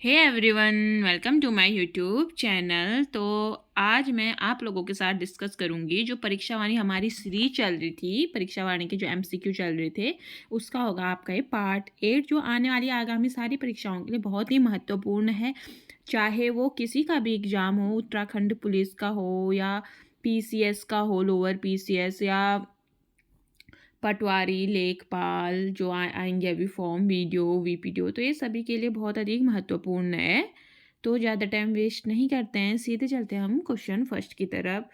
Hey everyone, welcome to my YouTube channel. तो आज मैं आप लोगों के साथ डिस्कस करूंगी जो परीक्षा वाणी हमारी सीरीज चल रही थी, परीक्षा वाणी के जो एमसीक्यू चल रहे थे उसका होगा आपका ये पार्ट 8 जो आने वाली आगामी सारी परीक्षाओं के लिए बहुत ही महत्वपूर्ण है। चाहे वो किसी का भी एग्ज़ाम हो, उत्तराखंड पुलिस का हो या पीसीएस का हो, लोअर पीसीएस या पटवारी, लेखपाल जो आएंगे अभी फॉर्म, वीडियो, वीपीडीओ, तो ये सभी के लिए बहुत अधिक महत्वपूर्ण है। तो ज़्यादा टाइम वेस्ट नहीं करते हैं, सीधे चलते हैं हम क्वेश्चन फर्स्ट की तरफ।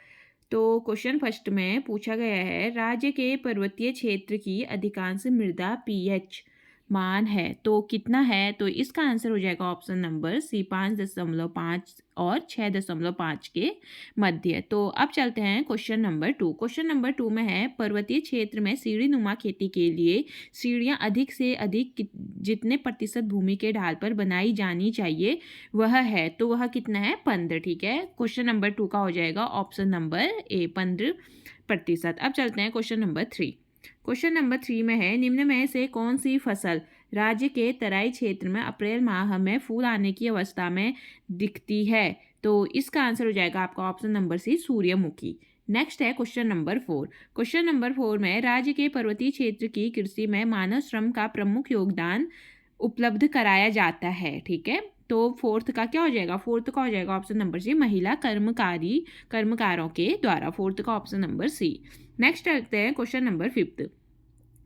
तो क्वेश्चन फर्स्ट में पूछा गया है, राज्य के पर्वतीय क्षेत्र की अधिकांश मृदा पीएच मान है तो कितना है? तो इसका आंसर हो जाएगा ऑप्शन नंबर सी, 5.5 और 6.5 के मध्य। तो अब चलते हैं क्वेश्चन नंबर 2। क्वेश्चन नंबर 2 में है, पर्वतीय क्षेत्र में सीढ़ी नुमा खेती के लिए सीढ़ियाँ अधिक से अधिक जितने प्रतिशत भूमि के ढाल पर बनाई जानी चाहिए वह है, तो वह कितना है? 15। ठीक है, क्वेश्चन नंबर 2 का हो जाएगा ऑप्शन नंबर ए, 15%। अब चलते हैं क्वेश्चन नंबर 3। क्वेश्चन नंबर 3 में है, निम्न में से कौन सी फसल राज्य के तराई क्षेत्र में अप्रैल माह में फूल आने की अवस्था में दिखती है? तो इसका आंसर हो जाएगा आपका ऑप्शन नंबर सी, सूर्यमुखी। नेक्स्ट है क्वेश्चन नंबर 4। क्वेश्चन नंबर 4 में, राज्य के पर्वतीय क्षेत्र की कृषि में मानव श्रम का प्रमुख योगदान उपलब्ध कराया जाता है। ठीक है, तो फोर्थ का क्या हो जाएगा? फोर्थ का हो जाएगा ऑप्शन नंबर सी, महिला कर्मकारों के द्वारा। फोर्थ का ऑप्शन नंबर सी। नेक्स्ट चलते हैं क्वेश्चन नंबर 5।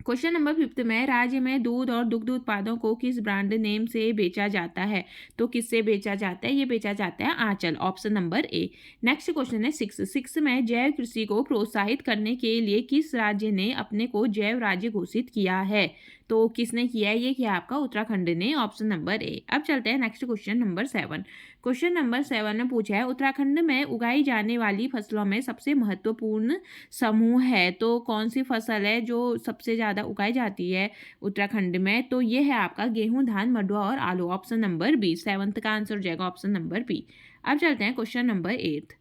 क्वेश्चन नंबर 5 में, राज्य में दूध और दुग्ध उत्पादों को किस ब्रांड नेम से बेचा जाता है? तो किससे बेचा जाता है? ये बेचा जाता है Aanchal, option number A. Next question है 6 में, जैव कृषि को प्रोत्साहित करने के लिए किस राज्य ने अपने को जैव राज्य घोषित किया है? तो किसने किया है? ये किया आपका उत्तराखंड ने, ऑप्शन नंबर ए। अब चलते हैं next question number 7। Question number 7 में पूछा है, उत्तराखंड में उगाई जाने वाली फसलों में सबसे महत्वपूर्ण समूह है, तो कौन सी फसल है जो सबसे ज़्यादा उगाई जाती है उत्तराखंड में? तो ये है आपका गेहूं, धान, मडुआ और आलू, ऑप्शन नंबर बी। 7th का आंसर हो जाएगा ऑप्शन नंबर बी। अब चलते हैं क्वेश्चन नंबर 8।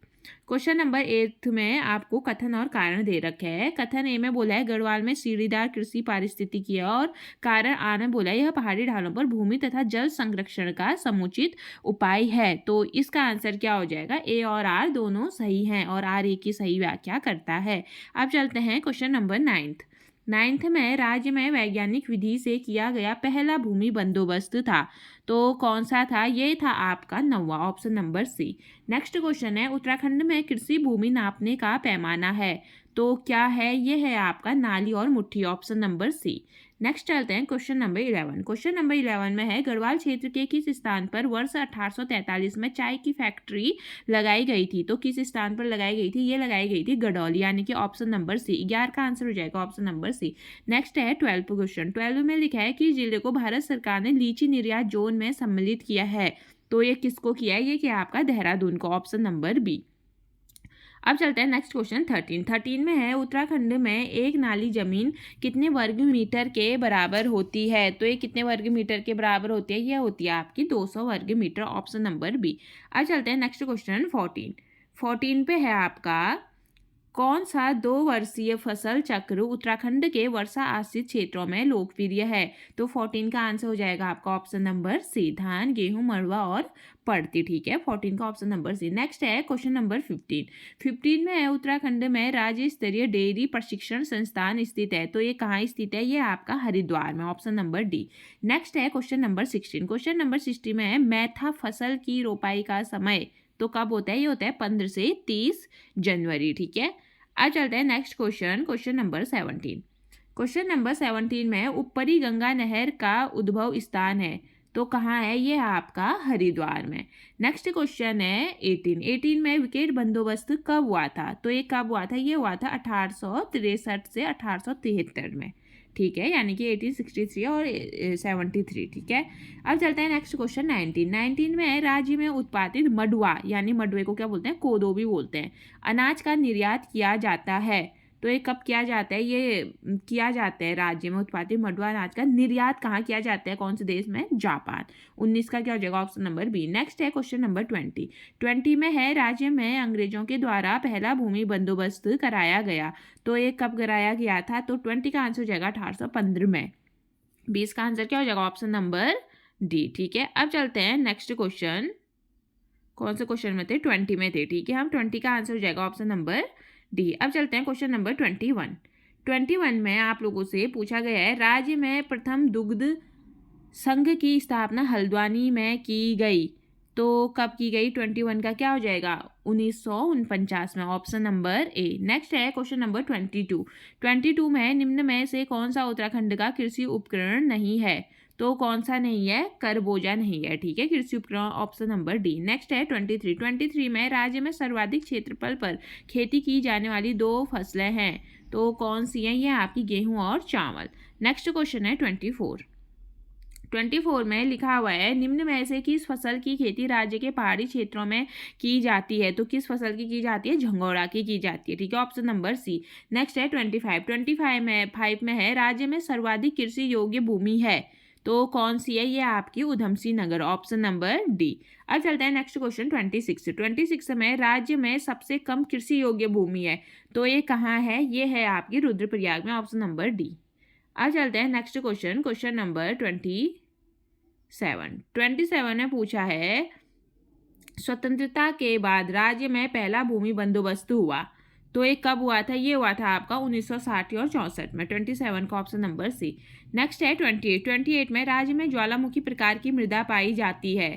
क्वेश्चन नंबर 8 में आपको कथन और कारण दे रखे हैं। कथन ए में बोला है, गढ़वाल में सीढ़ीदार कृषि पारिस्थितिकी, और कारण आ में बोला है, यह पहाड़ी ढालों पर भूमि तथा जल संरक्षण का समुचित उपाय है। तो इसका आंसर क्या हो जाएगा? ए और आर दोनों सही हैं और आर ए की सही व्याख्या करता है। अब चलते हैं क्वेश्चन नंबर 9th में, राज्य में वैज्ञानिक विधि से किया गया पहला भूमि बंदोबस्त था, तो कौन सा था? ये था आपका 9वां, option number C. Next question है, उत्तराखंड में कृषि भूमि नापने का पैमाना है, तो क्या है? ये है आपका नाली और मुट्ठी, ऑप्शन नंबर सी। नेक्स्ट चलते हैं क्वेश्चन नंबर 11। क्वेश्चन नंबर 11 में है, गढ़वाल क्षेत्र के किस स्थान पर वर्ष 1843 में चाय की फैक्ट्री लगाई गई थी? तो किस स्थान पर लगाई गई थी? ये लगाई गई थी गडौली, यानी कि ऑप्शन नंबर सी। 11 का आंसर हो जाएगा ऑप्शन नंबर सी। नेक्स्ट है 12 क्वेश्चन। 12 में लिखा है कि जिले को भारत सरकार ने लीची निर्यात जोन में सम्मिलित किया है, तो ये किसको किया है? ये किया आपका देहरादून को, ऑप्शन नंबर बी। अब चलते हैं नेक्स्ट क्वेश्चन 13 में है, उत्तराखंड में एक नाली जमीन कितने वर्ग मीटर के बराबर होती है? तो ये कितने वर्ग मीटर के बराबर होती है? ये होती है आपकी 200 वर्ग मीटर, ऑप्शन नंबर बी। अब चलते हैं नेक्स्ट क्वेश्चन 14 पे है आपका, कौन सा 2 वर्षीय फसल चक्र उत्तराखंड के वर्षा आश्रित क्षेत्रों में लोकप्रिय है? तो 14 का आंसर हो जाएगा आपका ऑप्शन नंबर सी, धान, गेहूं, मड़ुआ और पड़ती। ठीक है, 14 का ऑप्शन नंबर सी। नेक्स्ट है क्वेश्चन नंबर 15 में है, उत्तराखंड में राज्य स्तरीय डेयरी प्रशिक्षण संस्थान स्थित है, तो ये कहाँ स्थित है? ये आपका हरिद्वार में, ऑप्शन नंबर डी। नेक्स्ट है क्वेश्चन नंबर 16। क्वेश्चन नंबर 16 में है, मैथा फसल की रोपाई का समय तो कब होता है? ये होता है 15 से 30 जनवरी। ठीक है, अब चलते हैं next question number 17। Question number 17 में, ऊपरी गंगा नहर का उद्भव स्थान है, तो कहाँ है? ये है आपका हरिद्वार में। नेक्स्ट क्वेश्चन है 18 में, विकेट बंदोबस्त कब हुआ था? तो ये कब हुआ था? ये हुआ था 1863 से 1873 में। ठीक है, यानी कि 1863 और 73। ठीक है, अब चलते हैं नेक्स्ट क्वेश्चन 19 में, राज्य में उत्पादित मडुआ, यानी मडुए को क्या बोलते हैं? कोदो भी बोलते हैं, अनाज का निर्यात किया जाता है, तो ये कब किया जाता है? ये किया जाता है, राज्य में उत्पादित मडुआ अनाज का निर्यात कहाँ किया जाता है? कौन से देश में? जापान। 19 का क्या हो जाएगा? Option number B. नेक्स्ट है क्वेश्चन नंबर 20 में है, राज्य में अंग्रेजों के द्वारा पहला भूमि बंदोबस्त कराया गया, तो ये कब कराया गया था? तो 20 का आंसर हो जाएगा 1815 में। 20 का आंसर क्या हो जाएगा? Option number D. ठीक है, अब चलते हैं नेक्स्ट क्वेश्चन। कौन से क्वेश्चन में थे? 20 में थे। ठीक है, हम 20 का आंसर हो जाएगा ऑप्शन नंबर डी। अब चलते हैं क्वेश्चन नंबर 21। 21 में आप लोगों से पूछा गया है, राज्य में प्रथम दुग्ध संघ की स्थापना हल्द्वानी में की गई, तो कब की गई? 21 का क्या हो जाएगा? 1949 में, ऑप्शन नंबर ए। नेक्स्ट है क्वेश्चन नंबर 22। 22 में निम्न में से कौन सा उत्तराखंड का कृषि उपकरण नहीं है? तो कौन सा नहीं है? करबोजा नहीं है। ठीक है, कृषि उपकरण, ऑप्शन नंबर डी। नेक्स्ट है 23। 23 में राज्य में सर्वाधिक क्षेत्रफल पर खेती की जाने वाली 2 फसलें हैं, तो कौन सी हैं? ये आपकी गेहूं और चावल। नेक्स्ट क्वेश्चन है 24। 24 में लिखा हुआ है, निम्न में से किस फसल की खेती राज्य के पहाड़ी क्षेत्रों में की जाती है? तो किस फसल की जाती है? झंगोरा की जाती है। ठीक है, ऑप्शन नंबर सी। नेक्स्ट है 25। 25 में है, राज्य में सर्वाधिक कृषि योग्य भूमि है, तो कौन सी है? ये आपकी Udham Singh Nagar, option number D. अब चलते हैं नेक्स्ट क्वेश्चन 26। 26 में राज्य में सबसे कम कृषि योग्य भूमि है, तो ये कहाँ है? ये है आपकी रुद्रप्रयाग में, ऑप्शन नंबर डी। अब चलते हैं नेक्स्ट क्वेश्चन, क्वेश्चन नंबर 27। 27 में पूछा है, स्वतंत्रता के बाद राज्य में पहला भूमि बंदोबस्त हुआ, तो ये कब हुआ था? ये हुआ था आपका 1960 और 64 में। 27 का ऑप्शन नंबर सी। नेक्स्ट है 28। 28 में राज्य में ज्वालामुखी प्रकार की मृदा पाई जाती है,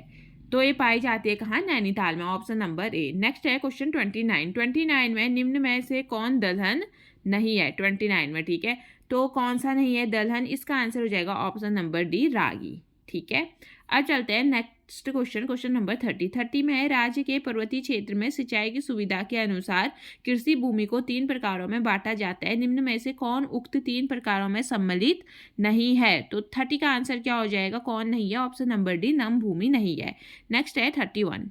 तो ये पाई जाती है कहाँ? नैनीताल में, ऑप्शन नंबर ए। नेक्स्ट है क्वेश्चन 29। 29 में निम्न में से कौन दलहन नहीं है? 29 में, ठीक है, तो कौन सा नहीं है दलहन? इसका आंसर हो जाएगा ऑप्शन नंबर डी, रागी। ठीक है, अब चलते हैं नेक्स्ट क्वेश्चन, क्वेश्चन नंबर 30। 30 में है, राज्य के पर्वतीय क्षेत्र में सिंचाई की सुविधा के अनुसार कृषि भूमि को 3 प्रकारों में बांटा जाता है, निम्न में से कौन उक्त 3 प्रकारों में सम्मिलित नहीं है? तो 30 का आंसर क्या हो जाएगा? कौन नहीं है? ऑप्शन नंबर डी, नम भूमि नहीं है। नेक्स्ट है 31।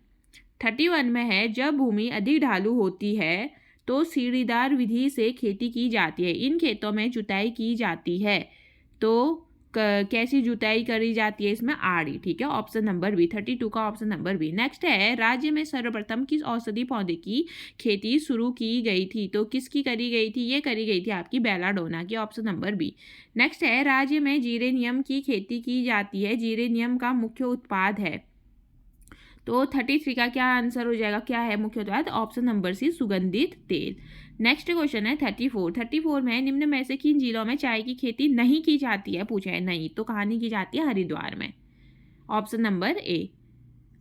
31 में है, जब भूमि अधिक ढालू होती है तो सीढ़ीदार विधि से खेती की जाती है, इन खेतों में जुताई की जाती है, तो कैसी जुताई करी जाती है? इसमें आड़ी। ठीक है, ऑप्शन नंबर बी। 32 का ऑप्शन नंबर बी। नेक्स्ट है, राज्य में सर्वप्रथम किस औषधि पौधे की खेती शुरू की गई थी? तो किसकी करी गई थी? ये करी गई थी आपकी बेलाडोना की, ऑप्शन नंबर बी। नेक्स्ट है, राज्य में जीरेनियम की खेती की जाती है, जीरेनियम का मुख्य उत्पाद है, तो 33 का क्या आंसर हो जाएगा? क्या है मुख्य उत्पाद? ऑप्शन नंबर सी, सुगंधित तेल। नेक्स्ट क्वेश्चन है 34। 34 में निम्न में से किन जिलों में चाय की खेती नहीं की जाती है? पूछा है, नहीं, तो कहाँ नहीं की जाती है? हरिद्वार में, ऑप्शन नंबर ए।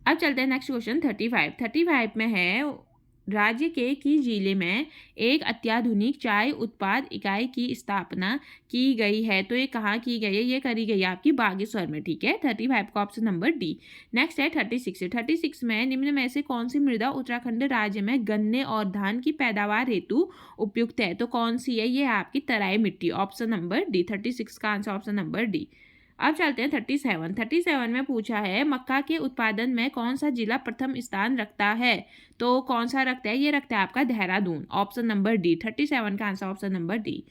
अब चलते हैं नेक्स्ट क्वेश्चन 35। 35 में है, राज्य के किस जिले में एक अत्याधुनिक चाय उत्पाद इकाई की स्थापना की गई है? तो ये कहाँ की गई है? ये करी गई है आपकी बागेश्वर में। ठीक है, 35 का ऑप्शन नंबर डी। नेक्स्ट है 36। 36 में निम्न में से कौन सी मृदा उत्तराखंड राज्य में गन्ने और धान की पैदावार हेतु उपयुक्त है? तो कौन सी है? ये आपकी तराई मिट्टी, ऑप्शन नंबर डी। 36 का आंसर ऑप्शन नंबर डी। अब चलते हैं 37। 37 में पूछा है, मक्का के उत्पादन में कौन सा जिला प्रथम स्थान रखता है? तो कौन सा रखता है? ये रखता है आपका देहरादून, ऑप्शन नंबर डी। 37 का आंसर ऑप्शन नंबर डी।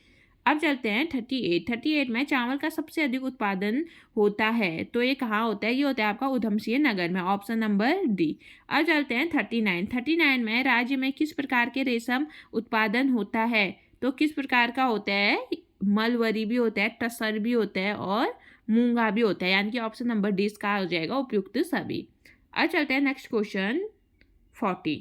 अब चलते हैं 38। 38 में चावल का सबसे अधिक उत्पादन होता है, तो ये कहाँ होता है? ये होता है आपका उधमसिंह नगर में, ऑप्शन नंबर डी। अब चलते हैं 39। 39 में राज्य में किस प्रकार के रेशम उत्पादन होता है? तो किस प्रकार का होता है? मलवरी भी होता है, टसर भी होता है और मूंगा भी होता है, यानी कि ऑप्शन नंबर डी इसका हो जाएगा उपयुक्त सभी। अब चलते हैं नेक्स्ट क्वेश्चन 40।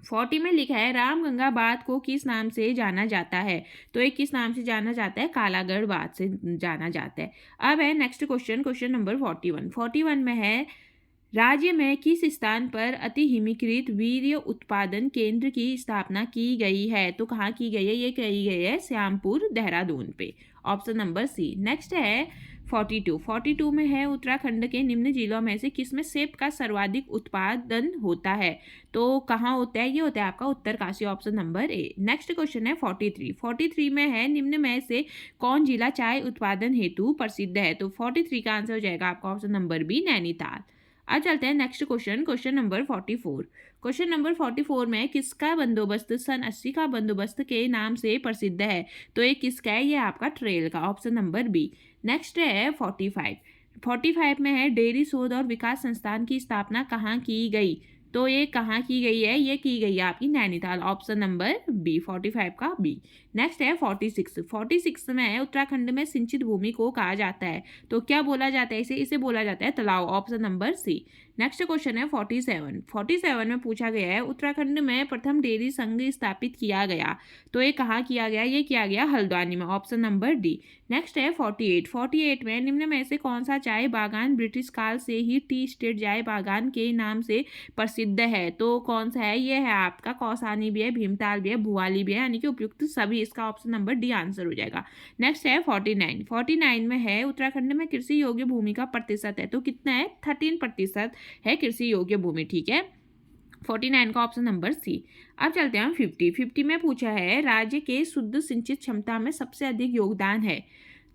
40 में लिखा है, रामगंगा बांध को किस नाम से जाना जाता है? तो ये किस नाम से जाना जाता है? कालागढ़ बांध से जाना जाता है। अब है नेक्स्ट क्वेश्चन, क्वेश्चन नंबर 41। 41 में है, राज्य में किस स्थान पर अति हिमीकृत वीर्य उत्पादन केंद्र की स्थापना की गई है? तो कहाँ की गई है? ये की गई है श्यामपुर, देहरादून पे, ऑप्शन नंबर सी। नेक्स्ट है 42। 42 में है, उत्तराखंड के निम्न जिलों में से किसमें सेब का सर्वाधिक उत्पादन होता है? तो कहाँ होता है? ये होता है आपका Uttarkashi, option number A. Next question है 43। 43 में है, निम्न में से कौन जिला चाय उत्पादन हेतु प्रसिद्ध है? तो 43 का आंसर हो जाएगा आपका ऑप्शन नंबर बी, नैनीताल। अब चलते हैं next question, question number 44। Question number 44 में किसका बंदोबस्त सन 80 का बंदोबस्त के नाम से प्रसिद्ध है? तो ये किसका है? ये आपका ट्रेल का, ऑप्शन नंबर बी। नेक्स्ट है 45। 45 में है, डेयरी शोध और विकास संस्थान की स्थापना कहाँ की गई? तो ये कहाँ की गई है, ये की गई है आपकी नैनीताल, ऑप्शन नंबर बी 45 का बी। नेक्स्ट है 46 में उत्तराखंड में सिंचित भूमि को कहा जाता है, तो क्या बोला जाता है इसे, इसे बोला जाता है तालाब, option number C. Next question है 47 में पूछा गया है उत्तराखंड में प्रथम डेयरी संघ स्थापित किया गया, तो ये कहाँ किया गया, ये किया गया हल्द्वानी में, ऑप्शन नंबर डी। नेक्स्ट है 48 में निम्न में से कौन सा चाय बागान ब्रिटिश काल से ही टी स्टेट चाय बागान के नाम से प्रसिद्ध है, तो कौन सा है, ये है आपका कौसानी भी है, भीमताल भी है, भुवाली भी है, यानी कि उपयुक्त सभी, इसका ऑप्शन नंबर डी आंसर हो जाएगा। नेक्स्ट है 49 में है उत्तराखंड में कृषि योग्य भूमि का प्रतिशत है, तो कितना है, 13% है कृषि योग्य भूमि, ठीक है, 49 का ऑप्शन नंबर सी। अब चलते हैं 50 में पूछा है राज्य के शुद्ध सिंचित क्षमता में सबसे अधिक योगदान है,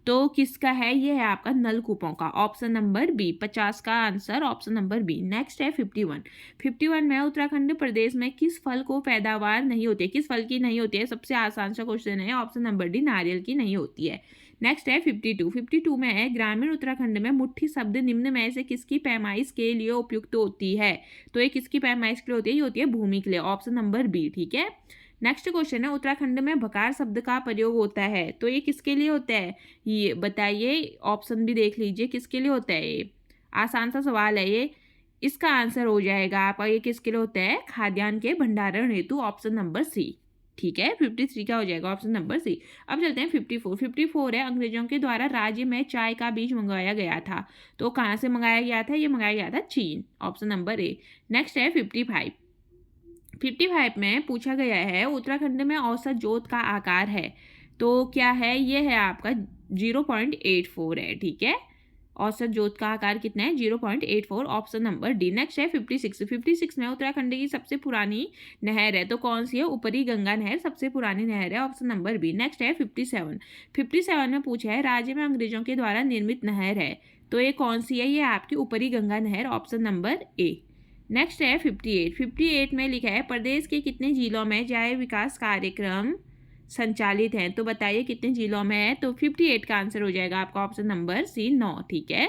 तो किसका है, ये है आपका नलकूपों का, ऑप्शन नंबर बी, 50 का answer option number B. Next है 51 में उत्तराखंड प्रदेश में किस फल को पैदावार नहीं होती है, किस फल की नहीं होती है, सबसे आसान सा क्वेश्चन है, ऑप्शन नंबर डी, नारियल की नहीं होती है। नेक्स्ट है 52 में है ग्रामीण उत्तराखंड में मुट्ठी शब्द निम्न में से किसकी पैमाइश के लिए उपयुक्त होती है, तो ये किसकी पैमाइश के लिए होती है, ये होती है भूमि के लिए, ऑप्शन नंबर बी, ठीक है। नेक्स्ट क्वेश्चन है उत्तराखंड में भकार शब्द का प्रयोग होता है, तो ये किसके लिए होता है, ये बताइए, ऑप्शन भी देख लीजिए किसके लिए होता है, ये आसान सा सवाल है ये, इसका आंसर हो जाएगा आपका, ये किसके लिए होता है, खाद्यान्न के भंडारण हेतु, ऑप्शन नंबर सी, ठीक है। 53 का हो जाएगा ऑप्शन नंबर सी। अब चलते हैं 54 है अंग्रेजों के द्वारा राज्य में चाय का बीज मंगवाया गया था, तो कहाँ से मंगाया गया था, ये मंगाया गया था चीन, ऑप्शन नंबर ए। नेक्स्ट है 55 में पूछा गया है उत्तराखंड में औसत जोत का आकार है, तो क्या है, ये है आपका 0.84 है, ठीक है, औसत जोत का आकार कितना है, 0.84, ऑप्शन नंबर डी। नेक्स्ट है 56 में उत्तराखंड की सबसे पुरानी नहर है, तो कौन सी है, ऊपरी गंगा नहर सबसे पुरानी नहर है, ऑप्शन नंबर बी। नेक्स्ट है 57 में पूछा है राज्य में अंग्रेजों के द्वारा निर्मित नहर है, तो ये कौन सी है, ये आपकी ऊपरी गंगा नहर, ऑप्शन नंबर ए। नेक्स्ट है 58 में लिखा है प्रदेश के कितने जिलों में जय विकास कार्यक्रम संचालित हैं, तो बताइए कितने जिलों में है, तो 58 का आंसर हो जाएगा आपका ऑप्शन नंबर सी, 9, ठीक है,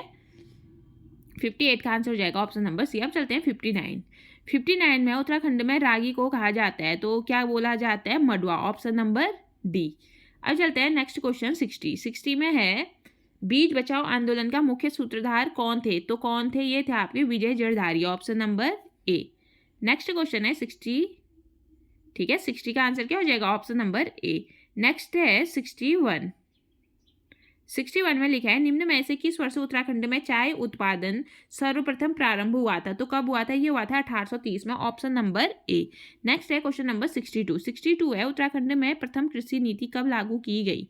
58 का आंसर हो जाएगा ऑप्शन नंबर सी। अब चलते हैं 59 में उत्तराखंड में रागी को कहा जाता है, तो क्या बोला जाता है, मडुआ, ऑप्शन नंबर डी। अब चलते हैं नेक्स्ट क्वेश्चन 60 में है बीज बचाओ आंदोलन का मुख्य सूत्रधार कौन थे, तो कौन थे, ये थे आपके Vijay Jardhari, option number A. Next question है 60, ठीक है, 60 का आंसर क्या हो जाएगा, ऑप्शन नंबर ए। नेक्स्ट है 61 में लिखा है निम्न में से किस वर्ष उत्तराखंड में चाय उत्पादन सर्वप्रथम प्रारंभ हुआ था, तो कब हुआ था, ये हुआ था 1830 में, ऑप्शन नंबर ए। नेक्स्ट है क्वेश्चन नंबर 62 है उत्तराखंड में प्रथम कृषि नीति कब लागू की गई,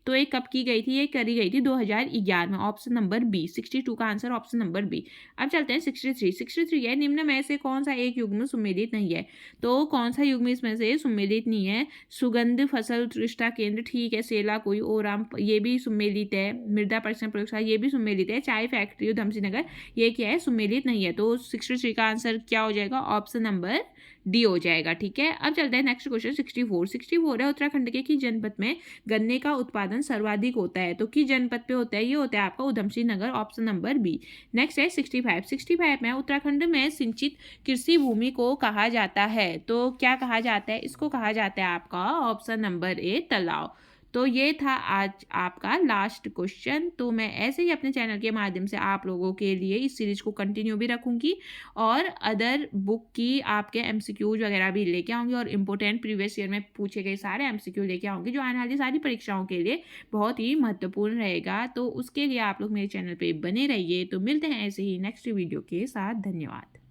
तो ये कब की गई थी, ये करी गई थी 2011 में, ऑप्शन नंबर बी, 62 का आंसर ऑप्शन नंबर बी। अब चलते हैं 63 है निम्न में से कौन सा एक युग्म सुमेलित नहीं है, तो कौन सा युग्म इसमें से सुमेलित नहीं है, सुगंध फसल उत्कृष्टता केंद्र, ठीक है, सेला कोई ओराम, ये भी सुमेलित है, मृदा परीक्षण प्रयोगशाला ये भी सुमेलित है, चाय फैक्ट्री उधमसिंह नगर, ये क्या है, सुमेलित नहीं है, तो 63 का आंसर क्या हो जाएगा, ऑप्शन नंबर डी हो जाएगा, ठीक है। अब चलते हैं नेक्स्ट क्वेश्चन 64 है उत्तराखंड के किस जनपद में गन्ने का उत्पादन सर्वाधिक होता है, तो किस जनपद पे होता है, ये होता है आपका Udham Singh Nagar, option number B. Next है 65 में उत्तराखंड में सिंचित कृषि भूमि को कहा जाता है, तो क्या कहा जाता है, इसको कहा जाता है आपका ऑप्शन नंबर ए, तालाब। तो ये था आज आपका लास्ट क्वेश्चन, तो मैं ऐसे ही अपने चैनल के माध्यम से आप लोगों के लिए इस सीरीज को कंटिन्यू भी रखूंगी और अदर बुक की आपके एमसीक्यूज वगैरह भी लेके आऊँगी और इम्पोर्टेंट प्रीवियस ईयर में पूछे गए सारे एमसीक्यू लेके आऊँगी जो आने वाली सारी परीक्षाओं के लिए बहुत ही महत्वपूर्ण रहेगा। तो उसके लिए आप लोग मेरे चैनल पर बने रहिए। तो मिलते हैं ऐसे ही नेक्स्ट वीडियो के साथ। धन्यवाद।